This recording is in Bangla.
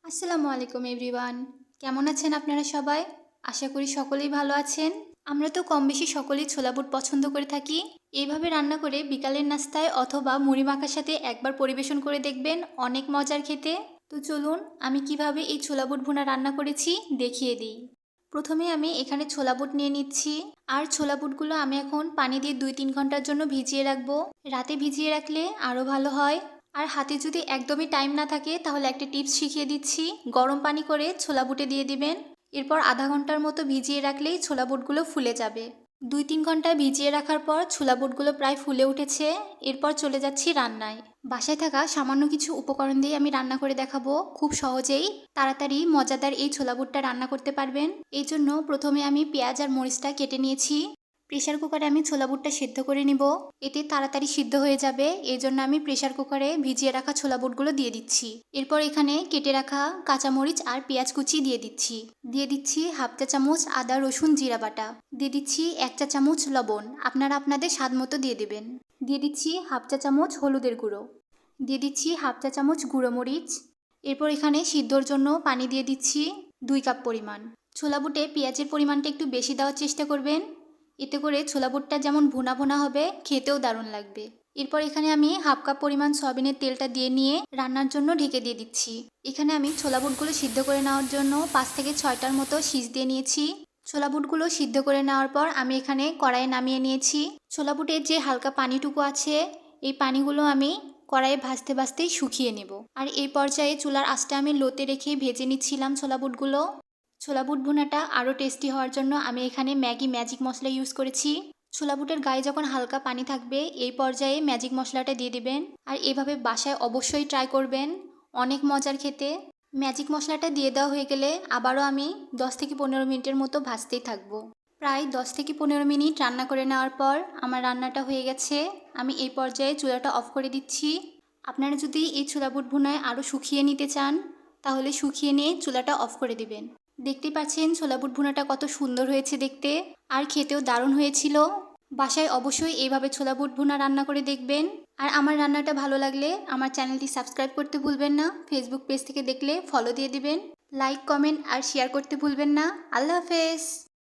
আসসালামু আলাইকুম এভরিওয়ান। কেমন আছেন আপনারা সবাই? আশা করি সকলেই ভালো আছেন। আমরা তো কম বেশি সকলেই ছোলা বুট পছন্দ করে থাকি। এইভাবে রান্না করে বিকালের নাস্তায় অথবা মুড়ি মাখার সাথে একবার পরিবেশন করে দেখবেন, অনেক মজার খেতে। তো চলুন আমি কিভাবে এই ছোলা বুট ভুনা রান্না করেছি দেখিয়ে দিই। প্রথমে আমি এখানে ছোলা বুট নিয়ে নিচ্ছি। আর ছোলা বুটগুলো আমি এখন পানি দিয়ে 2-3 ঘন্টার জন্য ভিজিয়ে রাখবো। রাতে ভিজিয়ে রাখলে আরও ভালো হয়। আর হাতে যদি একদমই টাইম না থাকে তাহলে একটা টিপস শিখিয়ে দিচ্ছি। গরম পানি করে ছোলা বুটে দিয়ে দিবেন। এরপর আধা ঘন্টার মতো ভিজিয়ে রাখলেই ছোলা বুটগুলো ফুলে যাবে। 2-3 ঘন্টা ভিজিয়ে রাখার পর ছোলা বুটগুলো প্রায় ফুলে উঠেছে। এরপর চলে যাচ্ছি রান্নায়। বাসায় থাকা সামান্য কিছু উপকরণ দিয়ে আমি রান্না করে দেখাবো, খুব সহজেই তাড়াতাড়ি মজাদার এই ছোলা বুটটা রান্না করতে পারবেন। এই জন্য প্রথমে আমি পেঁয়াজ আর মরিচটা কেটে নিয়েছি। প্রেশার কুকারে আমি ছোলা বুটটা সেদ্ধ করে নিব। এতে তাড়াতাড়ি সিদ্ধ হয়ে যাবে, এই জন্য আমি প্রেশার কুকারে ভিজিয়ে রাখা ছোলা বুটগুলো দিয়ে দিচ্ছি। এরপর এখানে কেটে রাখা কাঁচামরিচ আর পেঁয়াজ কুচি দিয়ে দিচ্ছি। দিয়ে দিচ্ছি হাফ চা চামচ আদা রসুন জিরা বাটা। দিয়ে দিচ্ছি 1 চা চামচ লবণ, আপনারা আপনাদের স্বাদ মতো দিয়ে দেবেন। দিয়ে দিচ্ছি হাফ চা চামচ হলুদের গুঁড়ো। দিয়ে দিচ্ছি হাফ চা চামচ গুঁড়ো মরিচ। এরপর এখানে সিদ্ধর জন্য পানি দিয়ে দিচ্ছি 2 কাপ পরিমাণ। ছোলা বুটে পেঁয়াজের পরিমাণটা একটু বেশি দেওয়ার চেষ্টা করবেন। এতে করে ছোলা বুটটা যেমন ভুনা ভুনা হবে, খেতেও দারুণ লাগবে। এরপর এখানে আমি হাফ কাপ পরিমাণ সয়াবিনের তেলটা দিয়ে নিয়ে রান্নার জন্য ঢেকে দিয়ে দিচ্ছি। এখানে আমি ছোলা বুটগুলো সিদ্ধ করে নেওয়ার জন্য 5 থেকে 6টার মতো সিজ দিয়ে নিয়েছি। ছোলা বুটগুলো সিদ্ধ করে নেওয়ার পর আমি এখানে কড়াইয়ে নামিয়ে নিয়েছি। ছোলা বুটের যে হালকা পানিটুকু আছে, এই পানিগুলো আমি কড়াইয়ে ভাজতে ভাজতেই শুকিয়ে নেব। আর এই পর্যায়ে চুলার আঁচটা আমি লোতে রেখে ভেজে নিচ্ছিলাম ছোলা বুটগুলো। ছোলা বুট ভুনাটা আরও টেস্টি হওয়ার জন্য আমি এখানে ম্যাগি ম্যাজিক মশলা ইউজ করেছি। ছোলা বুটের গায়ে যখন হালকা পানি থাকবে এই পর্যায়ে ম্যাজিক মশলাটা দিয়ে দিবেন। আর এভাবে বাসায় অবশ্যই ট্রাই করবেন, অনেক মজার খেতে। ম্যাজিক মশলাটা দিয়ে দেওয়া হয়ে গেলে আবারও আমি 10 থেকে 15 মিনিটের মতো ভাজতেই থাকবো। প্রায় 10 থেকে 15 মিনিট রান্না করে নেওয়ার পর আমার রান্নাটা হয়ে গেছে। আমি এই পর্যায়ে চুলাটা অফ করে দিচ্ছি। আপনারা যদি এই ছোলা বুট ভুনায় আরও শুকিয়ে নিতে চান তাহলে শুকিয়ে নিয়ে চুলাটা অফ করে দিবেন। দেখতে পাচ্ছেন ছোলা বুট ভুনাটা কত সুন্দর হয়েছে দেখতে, আর খেতেও দারুণ হয়েছিল। বাসায় অবশ্যই এইভাবে ছোলা বুট ভুনা রান্না করে দেখবেন। আর আমার রান্নাটা ভালো লাগলে আমার চ্যানেলটি সাবস্ক্রাইব করতে ভুলবেন না। ফেসবুক পেজ থেকে দেখলে ফলো দিয়ে দিবেন। লাইক কমেন্ট আর শেয়ার করতে ভুলবেন না। আল্লাহ হাফেজ।